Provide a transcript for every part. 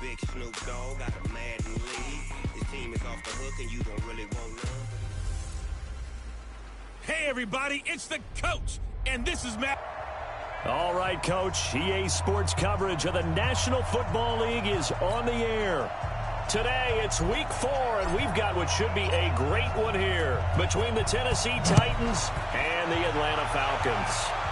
Big Snoop Dogg got a Madden lead. His team is off the hook and you don't really want none. Hey, everybody, it's the coach, and this is Matt. All right, Coach. EA Sports coverage of the National Football League is on the air. Today, it's Week 4, and we've got what should be a great one here between the Tennessee Titans and the Atlanta Falcons.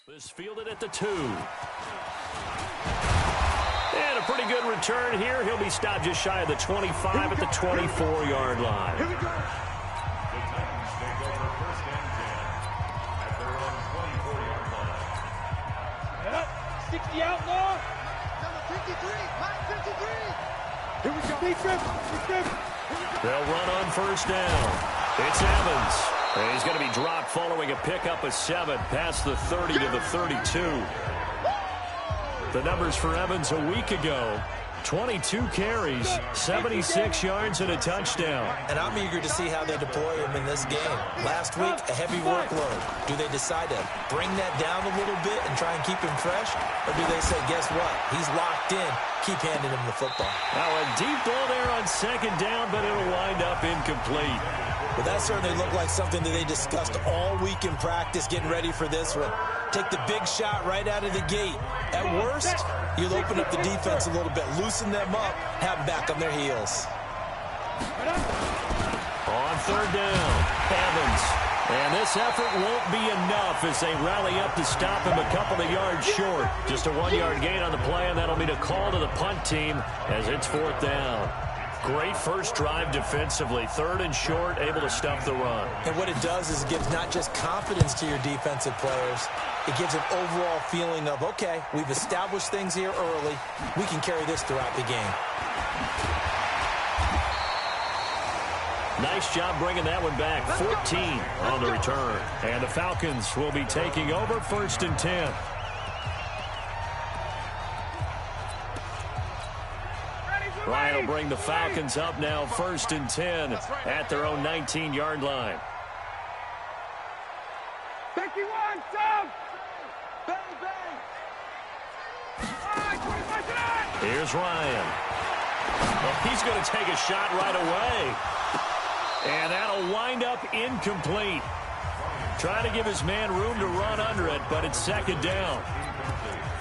This fielded at the 2. And a pretty good return here. He'll be stopped just shy of the 25 at the 24-yard line. Here we go. The Titans take over 1st and 10 at their own 24-yard line. Head up. 60 out long. Number 53. Line 53. Here we go. Big trip. They'll run on 1st down. It's Evans. And he's going to be dropped following a pickup of 7 past the 30 to the 32. The numbers for Evans a week ago: 22 carries, 76 yards, and a touchdown. And I'm eager to see how they deploy him in this game. Last week, a heavy workload. Do they decide to bring that down a little bit and try and keep him fresh? Or do they say, guess what? He's locked in. Keep handing him the football. Now a deep ball there on 2nd down, but it'll wind up incomplete. Well, that certainly looked like something that they discussed all week in practice, getting ready for this one. Take the big shot right out of the gate. At worst, you'll open up the defense a little bit, loosen them up, have them back on their heels. On 3rd down, Evans. And this effort won't be enough as they rally up to stop him a couple of yards short. Just a 1-yard gain on the play, and that'll mean a call to the punt team as it's 4th down. Great first drive defensively. 3rd and short, able to stuff the run. And what it does is it gives not just confidence to your defensive players, it gives an overall feeling of, okay, we've established things here early. We can carry this throughout the game. Nice job bringing that one back. 14 on the return. And the Falcons will be taking over 1st and 10. Ryan will bring the Falcons up now 1st and 10 at their own 19-yard line. 51, down. Bang, bang. Here's Ryan. Well, he's going to take a shot right away. And that'll wind up incomplete. Trying to give his man room to run under it, but it's 2nd down.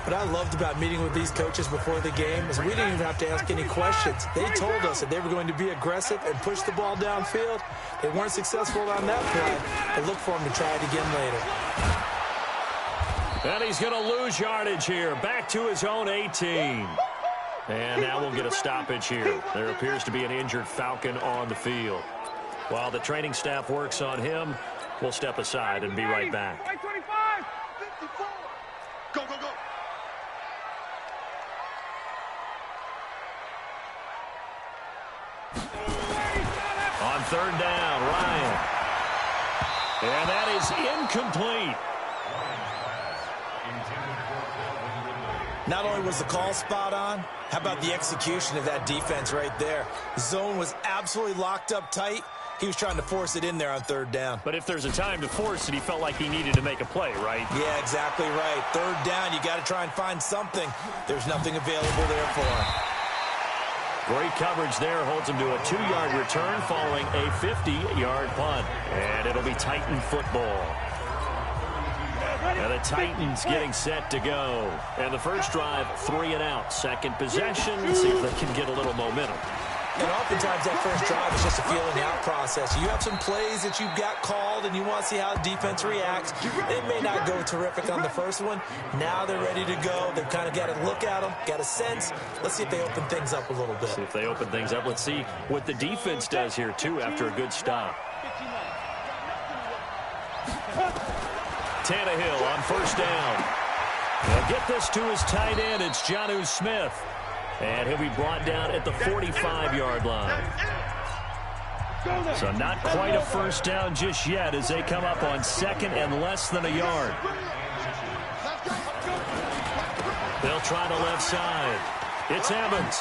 What I loved about meeting with these coaches before the game is we didn't even have to ask any questions. They told us that they were going to be aggressive and push the ball downfield. They weren't successful on that play. They look for him to try it again later. And he's going to lose yardage here. Back to his own 18. And now we'll get a stoppage here. There appears to be an injured Falcon on the field. While the training staff works on him, we'll step aside and be right back. 25, 54. Go, go, go. On 3rd down, Ryan. And that is incomplete. Not only was the call spot on, how about the execution of that defense right there? The zone was absolutely locked up tight. He was trying to force it in there on 3rd down. But if there's a time to force it, he felt like he needed to make a play, right? Yeah, exactly right. 3rd down, you got to try and find something. There's nothing available there for him. Great coverage there, holds him to a 2-yard return following a 50-yard punt. And it'll be Titan football. And the Titans getting set to go. And the first drive, 3 and out. Second possession, see if they can get a little momentum. And oftentimes that first drive is just a feeling out process. You have some plays that you've got called and you want to see how the defense reacts. It may not go terrific on the first one. Now they're ready to go. They've kind of got to look at them, got a sense. Let's see if they open things up a little bit. See if they open things up. Let's see what the defense does here, too, after a good stop. Tannehill on 1st down. He'll get this to his tight end. It's Jonnu Smith. And he'll be brought down at the 45-yard line. So not quite a first down just yet as they come up on 2nd and less than a yard. They'll try the left side. It's Evans.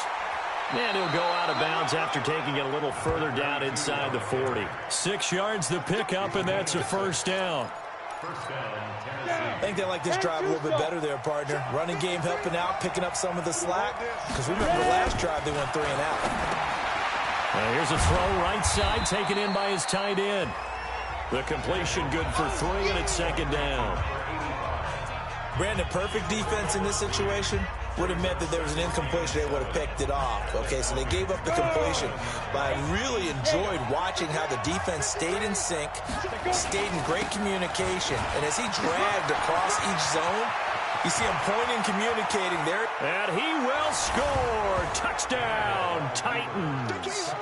And he'll go out of bounds after taking it a little further down inside the 40. 6 yards the pickup, and that's a first down. I think they like this drive a little bit better there, partner. Running game helping out, picking up some of the slack. Because remember, last drive they went 3 and out. Here's a throw right side, taken in by his tight end. The completion good for 3, and it's 2nd down. Brandon, perfect defense in this situation. would have meant that there was an incompletion. They would have picked it off. Okay, so they gave up the completion. But I really enjoyed watching how the defense stayed in sync, stayed in great communication. And as he dragged across each zone, you see him pointing, communicating there. And he will score. Touchdown, Titans.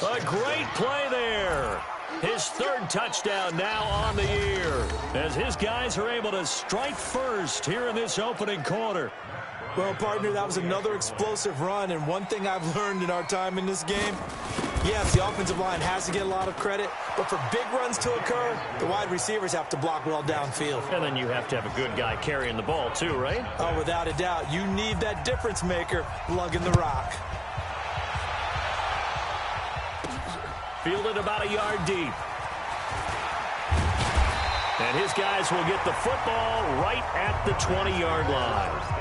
A great play there. His third touchdown now on the year, as his guys are able to strike first here in this opening quarter. Well, partner, that was another explosive run, and one thing I've learned in our time in this game, yes, the offensive line has to get a lot of credit, but for big runs to occur, the wide receivers have to block well downfield. And then you have to have a good guy carrying the ball too, right? Oh, without a doubt. You need that difference maker lugging the rock. Fielded about a yard deep. And his guys will get the football right at the 20-yard line.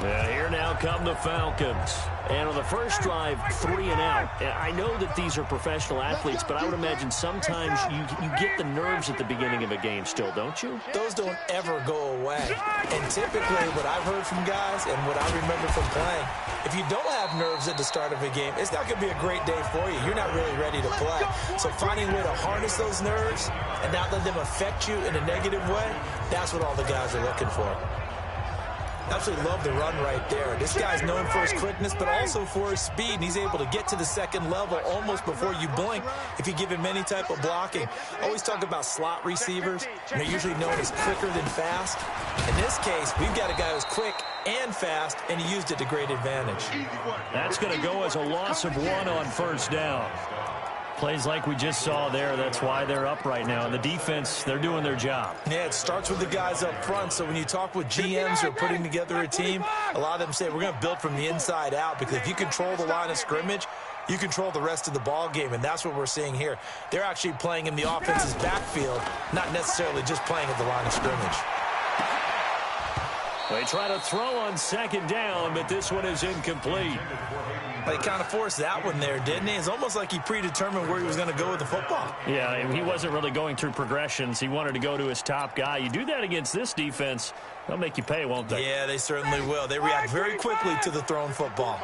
And here now come the Falcons. And on the first drive, 3 and out. I know that these are professional athletes, but I would imagine sometimes you get the nerves at the beginning of a game still, don't you? Those don't ever go away. And typically what I've heard from guys and what I remember from playing, if you don't have nerves at the start of a game, it's not going to be a great day for you. You're not really ready to play. So finding a way to harness those nerves and not let them affect you in a negative way, that's what all the guys are looking for. Absolutely love the run right there. This guy's known for his quickness, but also for his speed. And he's able to get to the second level almost before you blink if you give him any type of blocking. I always talk about slot receivers, and they're usually known as quicker than fast. In this case, we've got a guy who's quick and fast, and he used it to great advantage. That's going to go as a loss of 1 on first down. Plays like we just saw there, that's why they're up right now. And the defense, they're doing their job. Yeah, it starts with the guys up front. So when you talk with GMs who are putting together a team, a lot of them say we're going to build from the inside out, because if you control the line of scrimmage, you control the rest of the ball game, and that's what we're seeing here. They're actually playing in the offense's backfield, not necessarily just playing at the line of scrimmage. They try to throw on second down, but this one is incomplete. He kind of forced that one there, didn't he? It's almost like he predetermined where he was going to go with the football. Yeah, he wasn't really going through progressions. He wanted to go to his top guy. You do that against this defense, they'll make you pay, won't they? Yeah, they certainly will. They react very quickly to the thrown football.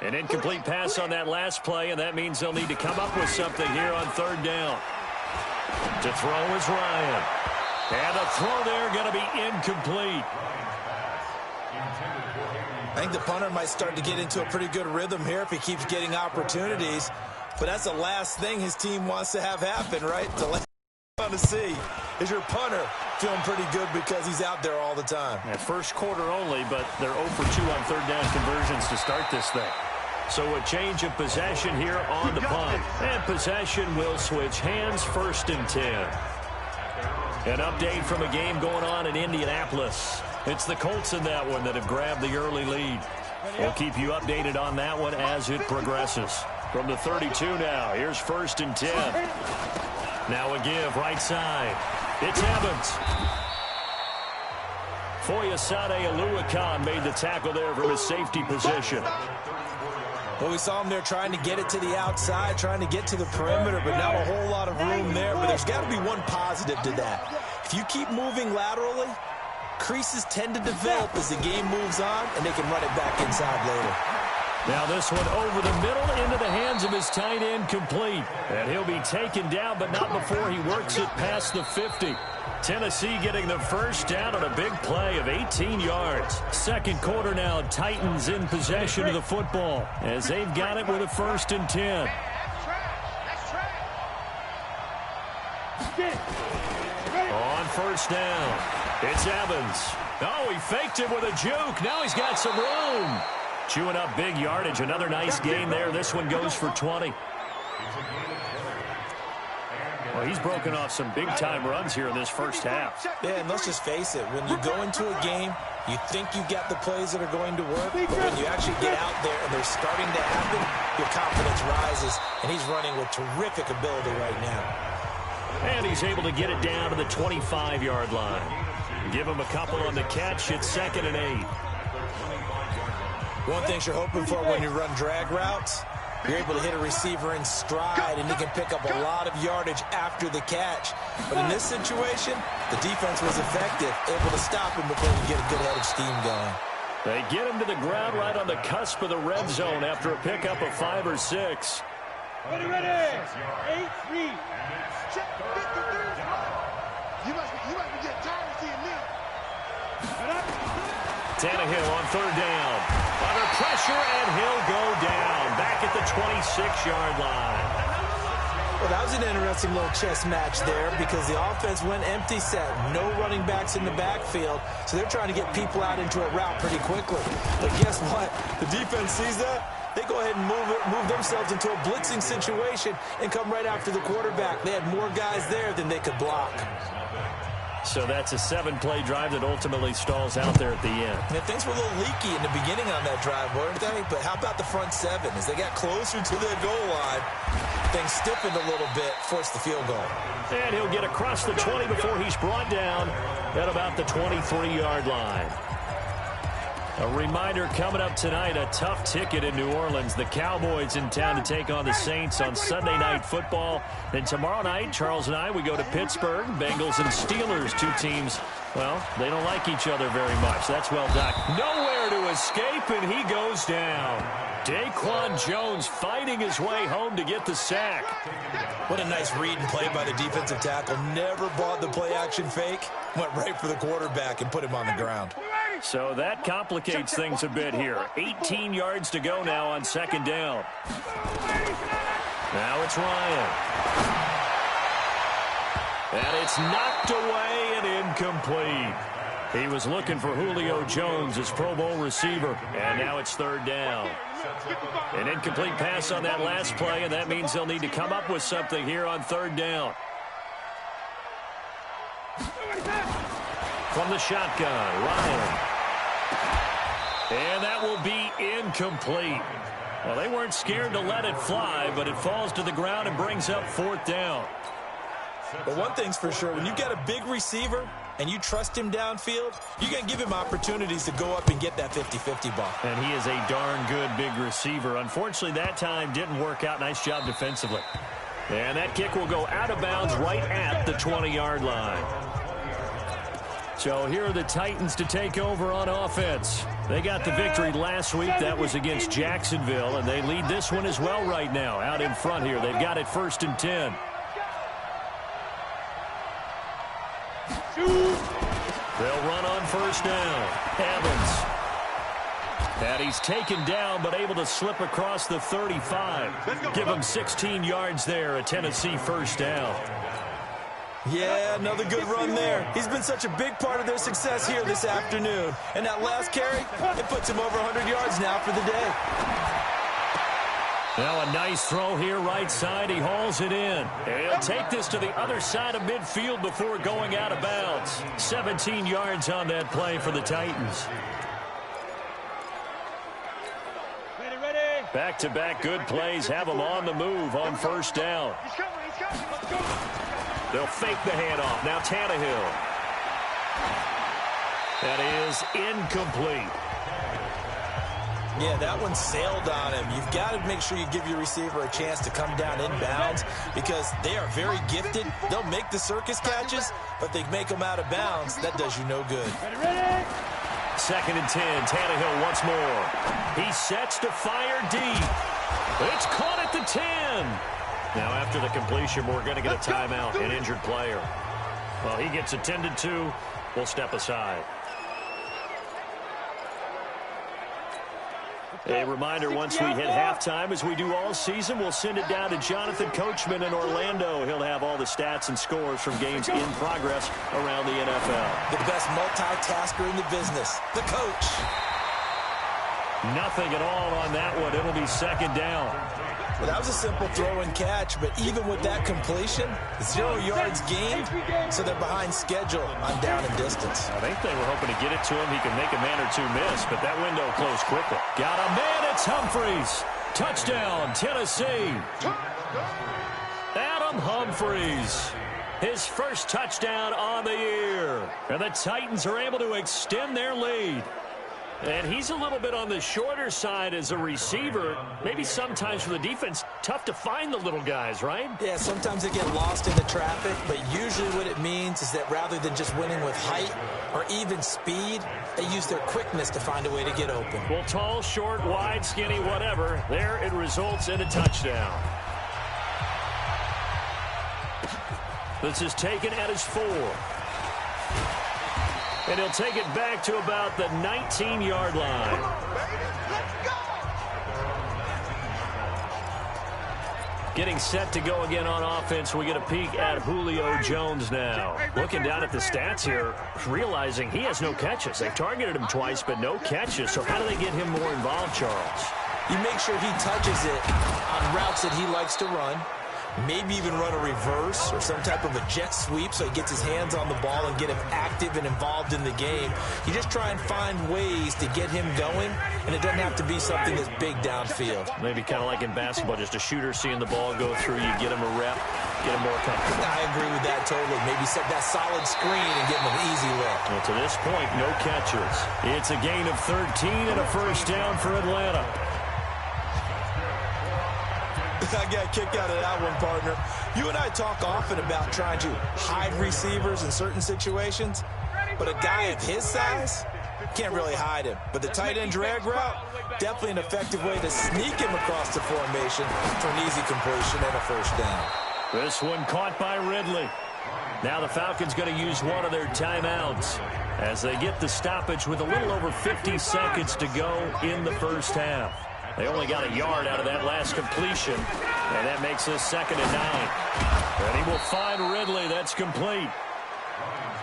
An incomplete pass on that last play, and that means they'll need to come up with something here on third down. To throw is Ryan. And the throw there going to be incomplete. I think the punter might start to get into a pretty good rhythm here if he keeps getting opportunities. But that's the last thing his team wants to have happen, right? The last thing you want to see is your punter feeling pretty good because he's out there all the time. Yeah, first quarter only, but they're 0 for 2 on third down conversions to start this thing. So a change of possession here on the punt. And possession will switch hands, 1st and 10. An update from a game going on in Indianapolis. It's the Colts in that one that have grabbed the early lead. We'll keep you updated on that one as it progresses. From the 32 now, here's 1st and 10. Now a give, right side. It's Evans. Foyesade Aluakan made the tackle there from his safety position. Well, we saw him there trying to get it to the outside, trying to get to the perimeter, but not a whole lot of room there. But there's got to be one positive to that. If you keep moving laterally, creases tend to develop as the game moves on, and they can run it back inside later. Now this one over the middle into the hands of his tight end, complete. And he'll be taken down, but not before he works it past the 50. Tennessee getting the first down on a big play of 18 yards. Second quarter now, Titans in possession of the football as they've got it with a 1st and 10. On first down, it's Evans. Oh, he faked it with a juke. Now he's got some room. Chewing up big yardage. Another nice gain there. This one goes for 20. Well, he's broken off some big-time runs here in this first half. Yeah, and let's just face it. When you go into a game, you think you got the plays that are going to work, but when you actually get out there and they're starting to happen, your confidence rises, and he's running with terrific ability right now. And he's able to get it down to the 25-yard line. Give him a couple on the catch. It's 2nd and 8. One thing you're hoping for when you run drag routes, You're able to hit a receiver in stride, and he can pick up a lot of yardage after the catch. But in this situation, the defense was effective, able to stop him before he get a good head of steam going. They get him to the ground right on the cusp of the red zone after a pickup of 5 or 6. Ready, ready. 8-3. Check 53. You must be getting tired of seeing me. Tannehill on 3rd down. Under pressure, and he'll go down. Back at the 26-yard line. Well, that was an interesting little chess match there because the offense went empty set. No running backs in the backfield, so they're trying to get people out into a route pretty quickly. But guess what? The defense sees that. They go ahead and move themselves into a blitzing situation and come right after the quarterback. They had more guys there than they could block. So that's a 7-play drive that ultimately stalls out there at the end. And things were a little leaky in the beginning on that drive, weren't they? But how about the front 7? As they got closer to the goal line, things stiffened a little bit, forced the field goal. And he'll get across the 20 before he's brought down at about the 23-yard line. A reminder coming up tonight, a tough ticket in New Orleans. The Cowboys in town to take on the Saints on Sunday Night Football. Then tomorrow night, Charles and I, we go to Pittsburgh. Bengals and Steelers, 2 teams, well, they don't like each other very much. That's well done. Nowhere to escape, and he goes down. Daquan Jones fighting his way home to get the sack. What a nice read and play by the defensive tackle. Never bought the play-action fake. Went right for the quarterback and put him on the ground. So that complicates things a bit here. 18 yards to go now on 2nd down. Now it's Ryan. And it's knocked away and incomplete. He was looking for Julio Jones, his Pro Bowl receiver. And now it's 3rd down. An incomplete pass on that last play, and that means they'll need to come up with something here on 3rd down. From the shotgun, Ryan. And that will be incomplete. Well, they weren't scared to let it fly, but it falls to the ground and brings up 4th down. But one thing's for sure, when you've got a big receiver and you trust him downfield, you're going to give him opportunities to go up and get that 50-50 ball. And he is a darn good big receiver. Unfortunately, that time didn't work out. Nice job defensively. And that kick will go out of bounds right at the 20-yard line. So here are the Titans to take over on offense. They got the victory last week. That was against Jacksonville, and they lead this one as well right now. Out in front here, they've got it 1st and 10. They'll run on 1st down. Evans. And he's taken down, but able to slip across the 35. Give him 16 yards there, a Tennessee 1st down. Yeah, another good run there. He's been such a big part of their success here this afternoon. And that last carry, it puts him over 100 yards now for the day. Now a nice throw here right side. He hauls it in. And he'll take this to the other side of midfield before going out of bounds. 17 yards on that play for the Titans. Back-to-back good plays have them on the move on 1st down. They'll fake the handoff. Now Tannehill. That is incomplete. Yeah, that one sailed on him. You've got to make sure you give your receiver a chance to come down inbounds because they are very gifted. They'll make the circus catches, but they make them out of bounds. That does you no good. 2nd and 10. Tannehill once more. He sets to fire deep. It's caught at the 10. Now, after the completion, we're going to get a timeout, an injured player. Well, he gets attended to. We'll step aside. A reminder, once we hit halftime, as we do all season, we'll send it down to Jonathan Coachman in Orlando. He'll have all the stats and scores from games in progress around the NFL. The best multitasker in the business, the coach. Nothing at all on that one. It'll be 2nd down. Well, that was a simple throw and catch, but even with that completion, 0 yards gained, so they're behind schedule on down and distance. I think they were hoping to get it to him. He could make a man or two miss, but that window closed quickly. Got a man, it's Humphries. Touchdown, Tennessee. Adam Humphries. His first touchdown on the year. And the Titans are able to extend their lead. And he's a little bit on the shorter side as a receiver. Maybe sometimes for the defense, tough to find the little guys, right? Yeah, sometimes they get lost in the traffic, but usually what it means is that rather than just winning with height or even speed, they use their quickness to find a way to get open. Well, tall, short, wide, skinny, whatever, there it results in a touchdown. This is taken at his 4. And he'll take it back to about the 19-yard line. Getting set to go again on offense. We get a peek at Julio Jones now. Looking down at the stats here, realizing he has no catches. They've targeted him twice, but no catches. So how do they get him more involved, Charles? You make sure he touches it on routes that he likes to run. Maybe even run a reverse or some type of a jet sweep so he gets his hands on the ball and get him active and involved in the game. You just try and find ways to get him going, and it doesn't have to be something that's big downfield. Maybe kind of like in basketball, just a shooter seeing the ball go through, you get him a rep, get him more comfortable. I agree with that totally. Maybe set that solid screen and give him an easy look. Well, to this point, no catches. It's a gain of 13 and a first down for Atlanta. I got a kick out of that one, partner. You and I talk often about trying to hide receivers in certain situations, but a guy of his size can't really hide him. But the tight end drag route, definitely an effective way to sneak him across the formation for an easy completion and a first down. This one caught by Ridley. Now the Falcons going to use one of their timeouts as they get the stoppage with a little over 50 seconds to go in the first half. They only got a yard out of that last completion, and that makes this 2nd and 9. And he will find Ridley. That's complete.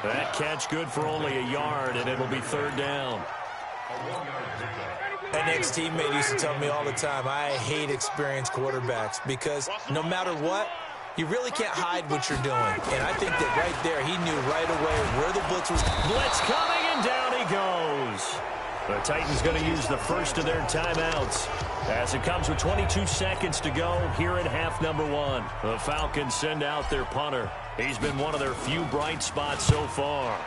That catch good for only a yard, and it'll be 3rd down. An ex-teammate used to tell me all the time, I hate experienced quarterbacks because no matter what, you really can't hide what you're doing. And I think that right there, he knew right away where the blitz was. Blitz coming, and down he goes. The Titans going to use the first of their timeouts as it comes with 22 seconds to go here in half number 1. The Falcons send out their punter. He's been one of their few bright spots so far.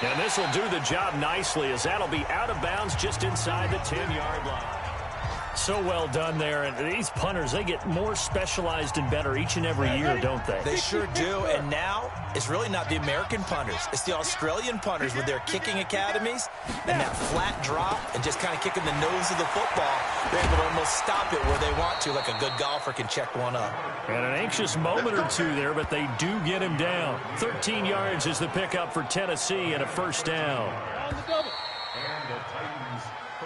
And this will do the job nicely as that'll be out of bounds just inside the 10-yard line. So well done there, and these punters, they get more specialized and better each and every year, don't they? They sure do, and now it's really not the American punters. It's the Australian punters with their kicking academies and that flat drop and just kind of kicking the nose of the football. They're able to almost stop it where they want to, like a good golfer can check one up. And an anxious moment or two there, but they do get him down. 13 yards is the pickup for Tennessee and a first down.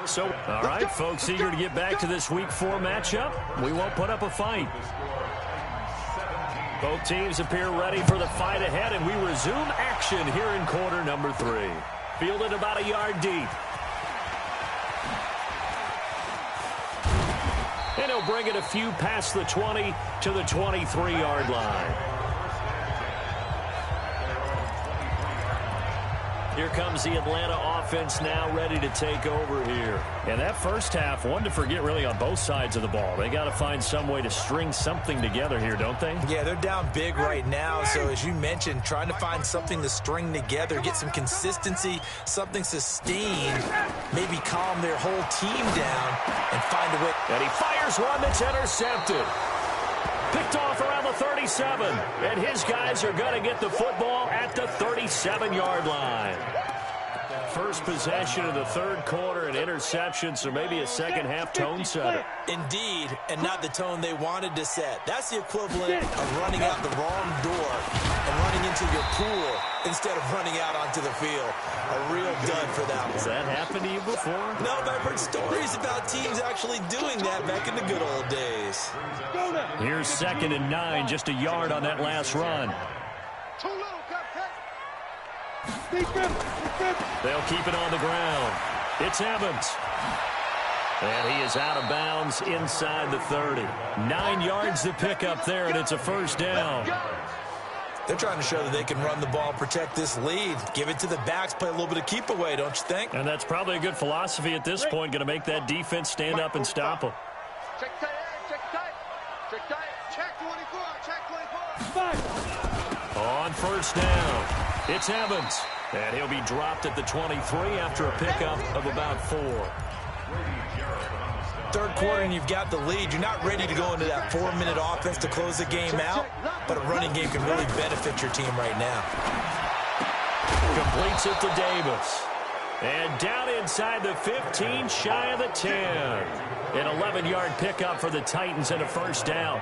So, all right, folks, eager to get back to this Week 4 matchup. We won't put up a fight. Both teams appear ready for the fight ahead, and we resume action here in quarter number 3. Fielded about a yard deep. And he'll bring it a few past the 20 to the 23-yard line. Here comes the Atlanta offense now ready to take over here. And that first half, one to forget really on both sides of the ball. They got to find some way to string something together here, don't they? Yeah, they're down big right now. So as you mentioned, trying to find something to string together, get some consistency, something sustained, maybe calm their whole team down and find a way. And he fires one that's intercepted. Picked off around the 37. And his guys are going to get the football at the 37-yard line. First possession of the third quarter, an interception, so maybe a second-half tone setter. Indeed, and not the tone they wanted to set. That's the equivalent of running out the wrong door and running into your pool instead of running out onto the field. A real dud for that one. Has that happened to you before? No, but I've heard stories about teams actually doing that back in the good old days. Here's 2nd and 9, just a yard on that last run. They'll keep it on the ground. It's Evans. And he is out of bounds inside the 30. 9 yards to pick up there, and it's a first down. They're trying to show that they can run the ball, protect this lead, give it to the backs, play a little bit of keep away, don't you think? And that's probably a good philosophy at this point, going to make that defense stand up and stop them. Check tight, check tight, check tight, check 24, check 24. On first down, it's Evans. And he'll be dropped at the 23 after a pickup of about 4. Third quarter and you've got the lead. You're not ready to go into that 4-minute offense to close the game out, but a running game can really benefit your team right now. Completes it to Davis. And down inside the 15, shy of the 10. An 11-yard pickup for the Titans and a first down.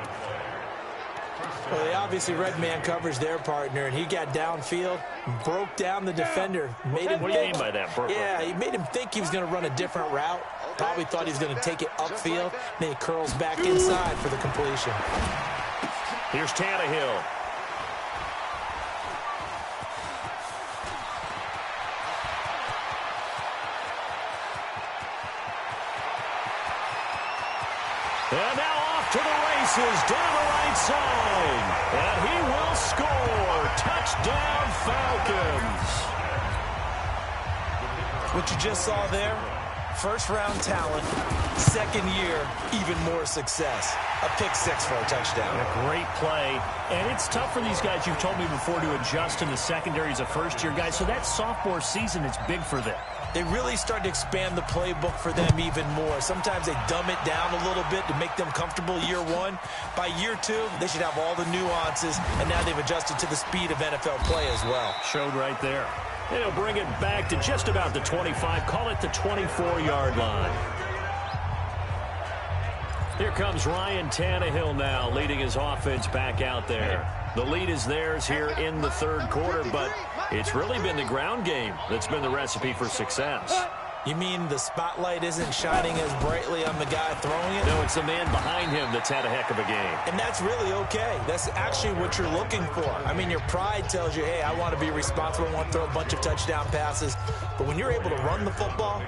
Well, they obviously read man coverage their partner, and he got downfield, broke down the defender. Made him what do you mean by that, Brooklyn? Yeah, he made him think he was going to run a different route. Probably thought he was going to take it upfield. Then he curls back inside for the completion. Here's Tannehill. And now off to the races, down the right side. And he will score. Touchdown, Falcons. What you just saw there, first-round talent, second year, even more success. A pick-6 for a touchdown. A great play. And it's tough for these guys, you've told me before, to adjust in the secondary as a first-year guy. So that sophomore season is big for them. They really start to expand the playbook for them even more. Sometimes they dumb it down a little bit to make them comfortable year one. By year two, they should have all the nuances, and now they've adjusted to the speed of NFL play as well. Showed right there. And he'll bring it back to just about the 25. Call it the 24-yard line. Here comes Ryan Tannehill now, leading his offense back out there. The lead is theirs here in the third quarter, but it's really been the ground game that's been the recipe for success. You mean the spotlight isn't shining as brightly on the guy throwing it? No, it's the man behind him that's had a heck of a game. And that's really okay. That's actually what you're looking for. I mean, your pride tells you, hey, I want to be responsible, I want to throw a bunch of touchdown passes. But when you're able to run the football,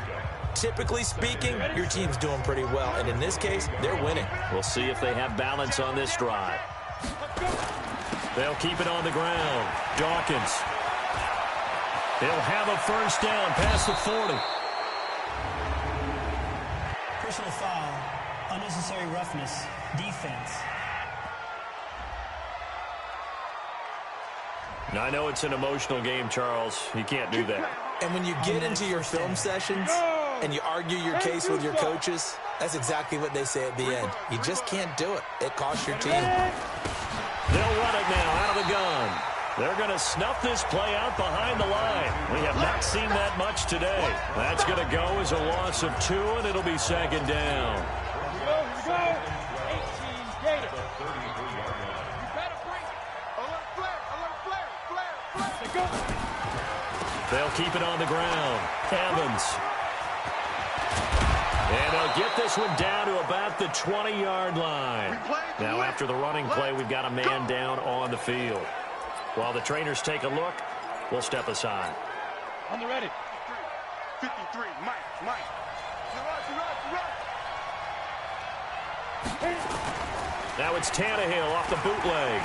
typically speaking, your team's doing pretty well. And in this case, they're winning. We'll see if they have balance on this drive. They'll keep it on the ground. Dawkins. They'll have a first down past the 40. Personal foul, unnecessary roughness, defense. Now, I know it's an emotional game, Charles. You can't do that. And when you get into your film sessions and you argue your case with your coaches, that's exactly what they say at the end. You just can't do it. It costs your team. They'll run it now out of the gun. They're going to snuff this play out behind the line. We have not seen that much today. That's going to go as a loss of 2, and it'll be second down. Here we go. 18 Gator. They'll keep it on the ground. Evans. And they'll get this one down to about the 20-yard line. Now, after the running play, we've got a man down on the field. While the trainers take a look, we'll step aside. On the ready. 53, Mike. Now it's Tannehill off the bootleg.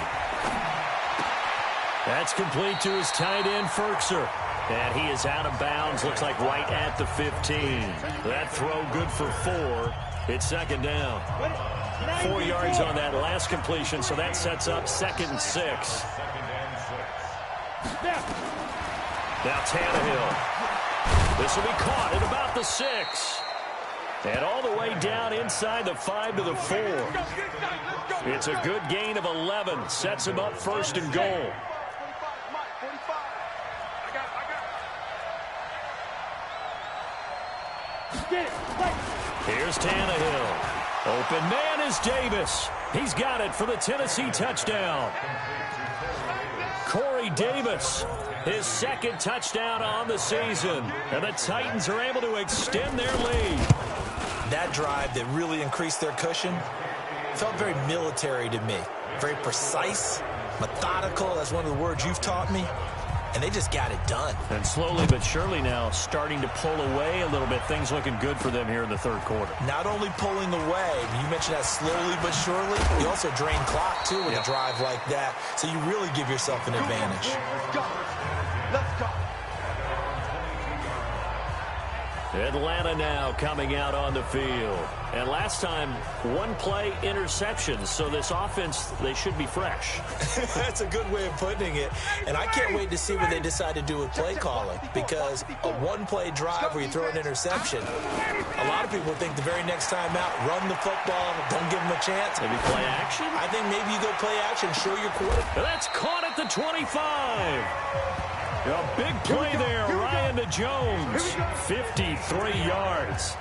That's complete to his tight end, Ferkser. And he is out of bounds, looks like right at the 15. That throw good for 4. It's second down. 4 yards on that last completion, so that sets up 2nd and 6. Now Tannehill. This will be caught at about the 6. And all the way down inside the 5 to the 4. It's a good gain of 11. Sets him up 1st and goal. Here's Tannehill. Open man is Davis. He's got it for the Tennessee touchdown. Corey Davis, his 2nd touchdown on the season. And the Titans are able to extend their lead. That drive that really increased their cushion felt very military to me. Very precise, methodical. That's one of the words you've taught me. And they just got it done. And slowly but surely now starting to pull away a little bit. Things looking good for them here in the third quarter. Not only pulling away, you mentioned that slowly but surely. You also drain clock, too, with a drive like that. So you really give yourself an advantage. Let's go. Atlanta now coming out on the field. And last time, one play interceptions. So this offense, they should be fresh. That's a good way of putting it. And I can't wait to see what they decide to do with play calling, because a one-play drive where you throw an interception, a lot of people think the very next time out, run the football, don't give them a chance. Maybe play action? I think maybe you go play action, show your quarterback. That's caught at the 25. A big play there, Ryan to Jones, 53 yards.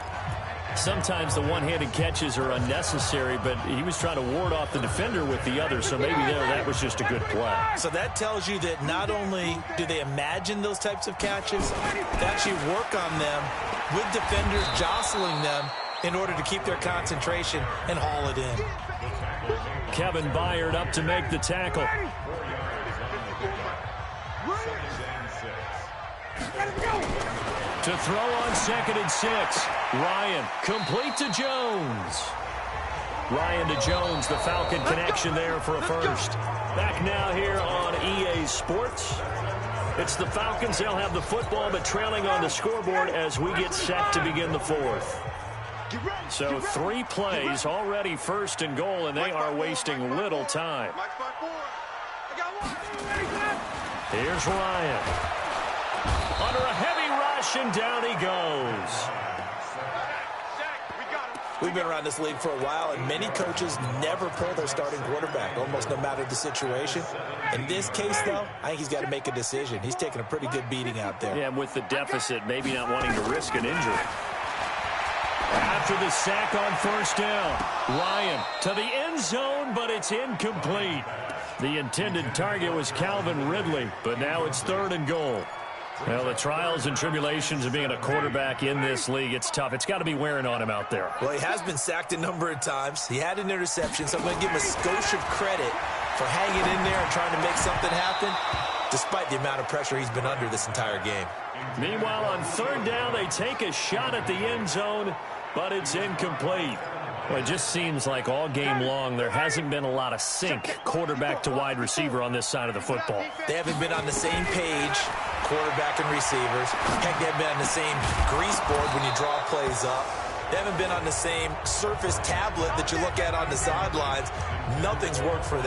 Sometimes the one-handed catches are unnecessary, but he was trying to ward off the defender with the other, so maybe that was just a good play. So that tells you that not only do they imagine those types of catches, they actually work on them with defenders jostling them in order to keep their concentration and haul it in. Kevin Byard up to make the tackle. To throw on 2nd and 6. Ryan complete to Jones. Ryan to Jones, the Falcon connection there for a first. Back now here on EA Sports. It's the Falcons. They'll have the football, but trailing on the scoreboard as we get set to begin the fourth. So 3 plays already 1st and goal, and they are wasting little time. Here's Ryan. Under a heavy rush, and down he goes. We've been around this league for a while, and many coaches never pull their starting quarterback, almost no matter the situation. In this case, though, I think he's got to make a decision. He's taking a pretty good beating out there. Yeah, and with the deficit, maybe not wanting to risk an injury. After the sack on 1st down, Ryan to the end zone, but it's incomplete. The intended target was Calvin Ridley, but now it's 3rd and goal. Well, the trials and tribulations of being a quarterback in this league, it's tough. It's got to be wearing on him out there. Well, he has been sacked a number of times. He had an interception, so I'm going to give him a skosh of credit for hanging in there and trying to make something happen, despite the amount of pressure he's been under this entire game. Meanwhile, on 3rd down, they take a shot at the end zone, but it's incomplete. Well, it just seems like all game long there hasn't been a lot of sync quarterback to wide receiver on this side of the football. They haven't been on the same page, quarterback and receivers. Heck, they haven't been on the same grease board when you draw plays up. They haven't been on the same Surface tablet that you look at on the sidelines. Nothing's worked for them.